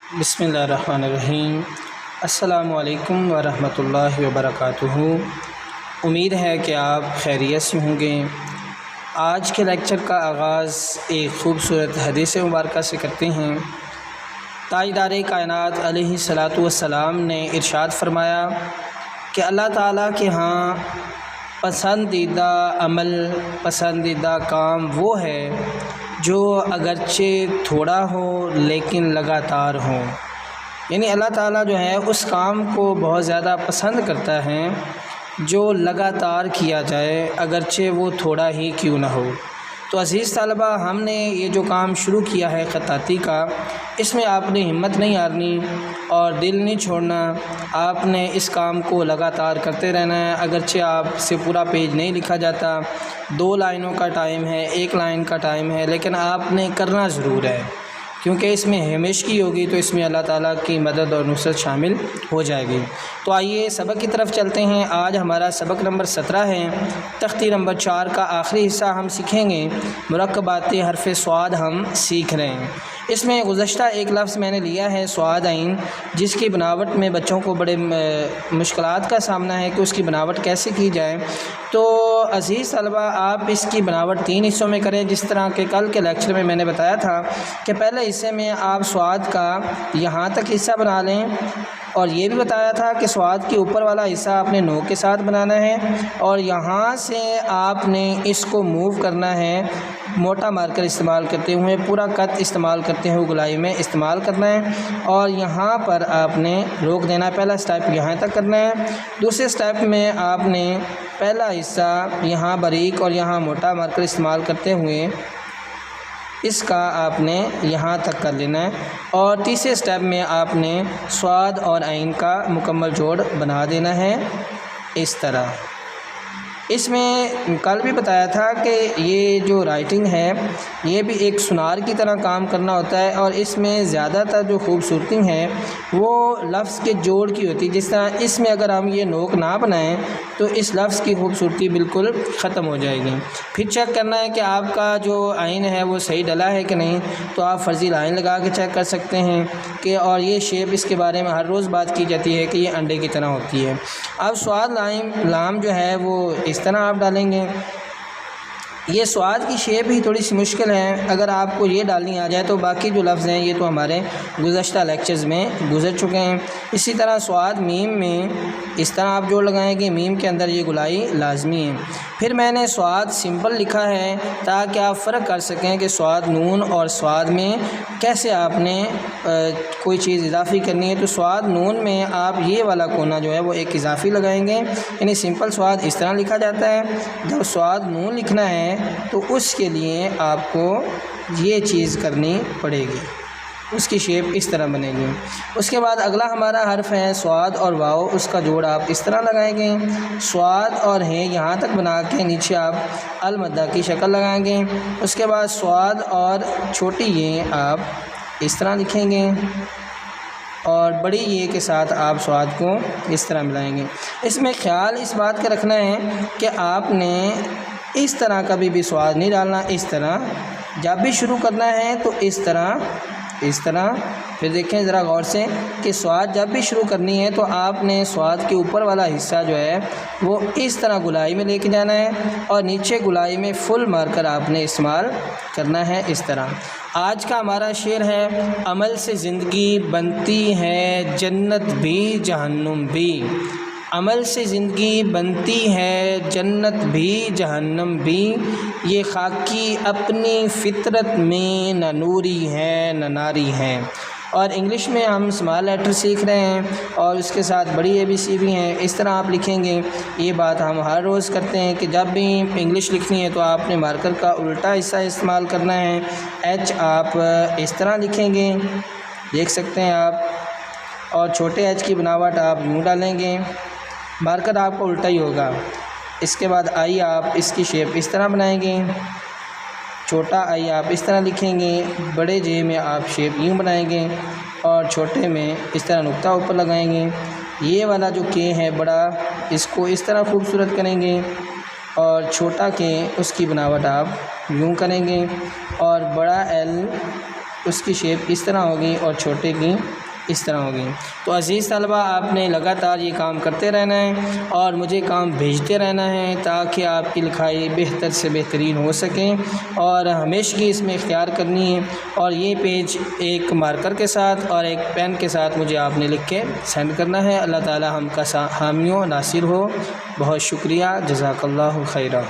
بسم اللہ الرحمن الرحیم۔ السلام علیکم ورحمۃ اللہ وبرکاتہ۔ امید ہے کہ آپ خیریت سے ہوں گے۔ آج کے لیکچر کا آغاز ایک خوبصورت حدیث مبارکہ سے کرتے ہیں۔ تاجدار کائنات علیہ الصلاۃ والسلام نے ارشاد فرمایا کہ اللہ تعالیٰ کے ہاں پسندیدہ عمل، پسندیدہ کام وہ ہے جو اگرچہ تھوڑا ہو لیکن لگاتار ہو۔ یعنی اللہ تعالیٰ جو ہے اس کام کو بہت زیادہ پسند کرتا ہے جو لگاتار کیا جائے، اگرچہ وہ تھوڑا ہی کیوں نہ ہو۔ تو عزیز طلبہ، ہم نے یہ جو کام شروع کیا ہے خطاطی کا، اس میں آپ نے ہمت نہیں ہارنی اور دل نہیں چھوڑنا۔ آپ نے اس کام کو لگاتار کرتے رہنا ہے۔ اگرچہ آپ سے پورا پیج نہیں لکھا جاتا، 2 لائنوں کا ٹائم ہے، 1 لائن کا ٹائم ہے، لیکن آپ نے کرنا ضرور ہے، کیونکہ اس میں ہمیشگی ہوگی تو اس میں اللہ تعالیٰ کی مدد اور نصرت شامل ہو جائے گی۔ تو آئیے سبق کی طرف چلتے ہیں۔ آج ہمارا سبق نمبر 17 ہے۔ تختی نمبر 4 کا آخری حصہ ہم سیکھیں گے۔ مرکبات حرف صاد ہم سیکھ رہے ہیں۔ اس میں گزشتہ ایک لفظ میں نے لیا ہے صاد عین، جس کی بناوٹ میں بچوں کو بڑے مشکلات کا سامنا ہے کہ اس کی بناوٹ کیسے کی جائے۔ تو عزیز طلبہ، آپ اس کی بناوٹ 3 حصوں میں کریں، جس طرح کہ کل کے لیکچر میں میں نے بتایا تھا کہ پہلے حصے میں آپ صاد کا یہاں تک حصہ بنا لیں، اور یہ بھی بتایا تھا کہ صاد کے اوپر والا حصہ آپ نے نوک کے ساتھ بنانا ہے، اور یہاں سے آپ نے اس کو موو کرنا ہے موٹا مارکر استعمال کرتے ہوئے، پورا قط استعمال کرتے ہوئے گلائی میں استعمال کرنا ہے، اور یہاں پر آپ نے روک دینا۔ پہلا سٹیپ یہاں تک کرنا ہے۔ دوسرے سٹیپ میں آپ نے پہلا حصہ یہاں باریک اور یہاں موٹا مارکر استعمال کرتے ہوئے اس کا آپ نے یہاں تک کر لینا ہے، اور تیسرے سٹیپ میں آپ نے صاد اور عین کا مکمل جوڑ بنا دینا ہے اس طرح۔ اس میں کل بھی بتایا تھا کہ یہ جو رائٹنگ ہے یہ بھی ایک سونار کی طرح کام کرنا ہوتا ہے، اور اس میں زیادہ تر جو خوبصورتی ہے وہ لفظ کے جوڑ کی ہوتی ہے۔ جس طرح اس میں اگر ہم یہ نوک نہ بنائیں تو اس لفظ کی خوبصورتی بالکل ختم ہو جائے گی۔ پھر چیک کرنا ہے کہ آپ کا جو عین ہے وہ صحیح ڈلا ہے کہ نہیں، تو آپ فرضی لائن لگا کے چیک کر سکتے ہیں کہ، اور یہ شیپ اس کے بارے میں ہر روز بات کی جاتی ہے کہ یہ انڈے کی طرح ہوتی ہے۔ اب صاد لام جو ہے وہ اس طرح آپ ڈالیں گے۔ یہ صاد کی شیپ ہی تھوڑی سی مشکل ہے، اگر آپ کو یہ ڈالنی آ جائے تو باقی جو لفظ ہیں یہ تو ہمارے گزشتہ لیکچرز میں گزر چکے ہیں۔ اسی طرح صاد میم میں اس طرح آپ جوڑ لگائیں گے، میم کے اندر یہ گلائی لازمی ہے۔ پھر میں نے صاد سمپل لکھا ہے تاکہ آپ فرق کر سکیں کہ صاد نون اور صاد میں کیسے آپ نے کوئی چیز اضافی کرنی ہے۔ تو صاد نون میں آپ یہ والا کونا جو ہے وہ ایک اضافی لگائیں گے، یعنی سمپل صاد اس طرح لکھا جاتا ہے۔ جب صاد نون لکھنا ہے تو اس کے لیے آپ کو یہ چیز کرنی پڑے گی، اس کی شیپ اس طرح بنے گی۔ اس کے بعد اگلا ہمارا حرف ہے صاد اور واو، اس کا جوڑ آپ اس طرح لگائیں گے۔ صاد اور ہے یہاں تک بنا کے نیچے آپ المدہ کی شکل لگائیں گے۔ اس کے بعد صاد اور چھوٹی یہ آپ اس طرح لکھیں گے، اور بڑی یہ کے ساتھ آپ صاد کو اس طرح ملائیں گے۔ اس میں خیال اس بات کا رکھنا ہے کہ آپ نے اس طرح کبھی بھی صاد نہیں ڈالنا، اس طرح جب بھی شروع کرنا ہے تو اس طرح۔ پھر دیکھیں ذرا غور سے کہ صاد جب بھی شروع کرنی ہے تو آپ نے صاد کے اوپر والا حصہ جو ہے وہ اس طرح گلائی میں لے کے جانا ہے، اور نیچے گلائی میں فل مارکر آپ نے استعمال کرنا ہے اس طرح۔ آج کا ہمارا شعر ہے، عمل سے زندگی بنتی ہے جنت بھی جہنم بھی، عمل سے زندگی بنتی ہے جنت بھی جہنم بھی، یہ خاکی اپنی فطرت میں نہ نوری ہے نہ ناری ہے۔ اور انگلش میں ہم اسمال لیٹر سیکھ رہے ہیں اور اس کے ساتھ بڑی ABC بھی ہیں، اس طرح آپ لکھیں گے۔ یہ بات ہم ہر روز کرتے ہیں کہ جب بھی انگلش لکھنی ہے تو آپ نے مارکر کا الٹا حصہ استعمال کرنا ہے۔ H آپ اس طرح لکھیں گے، دیکھ سکتے ہیں آپ، اور چھوٹے H کی بناوٹ آپ یوں ڈالیں گے، مارکر آپ کو الٹا ہی ہوگا۔ اس کے بعد I آپ اس کی شیپ اس طرح بنائیں گے، چھوٹا I آپ اس طرح لکھیں گے، بڑے J میں آپ شیپ یوں بنائیں گے، اور چھوٹے میں اس طرح نقطہ اوپر لگائیں گے۔ یہ والا جو K ہے بڑا، اس کو اس طرح خوبصورت کریں گے، اور چھوٹا K اس کی بناوٹ آپ یوں کریں گے، اور بڑا L اس کی شیپ اس طرح ہوگی اور چھوٹے کی اس طرح ہوگی۔ تو عزیز طلبہ، آپ نے لگاتار یہ کام کرتے رہنا ہے اور مجھے کام بھیجتے رہنا ہے تاکہ آپ کی لکھائی بہتر سے بہترین ہو سکیں، اور ہمیشگی اس میں اختیار کرنی ہے۔ اور یہ پیج ایک مارکر کے ساتھ اور ایک پین کے ساتھ مجھے آپ نے لکھ کے سینڈ کرنا ہے۔ اللہ تعالی ہم کا حامی و ناصر ہو۔ بہت شکریہ، جزاک اللہ خیرہ۔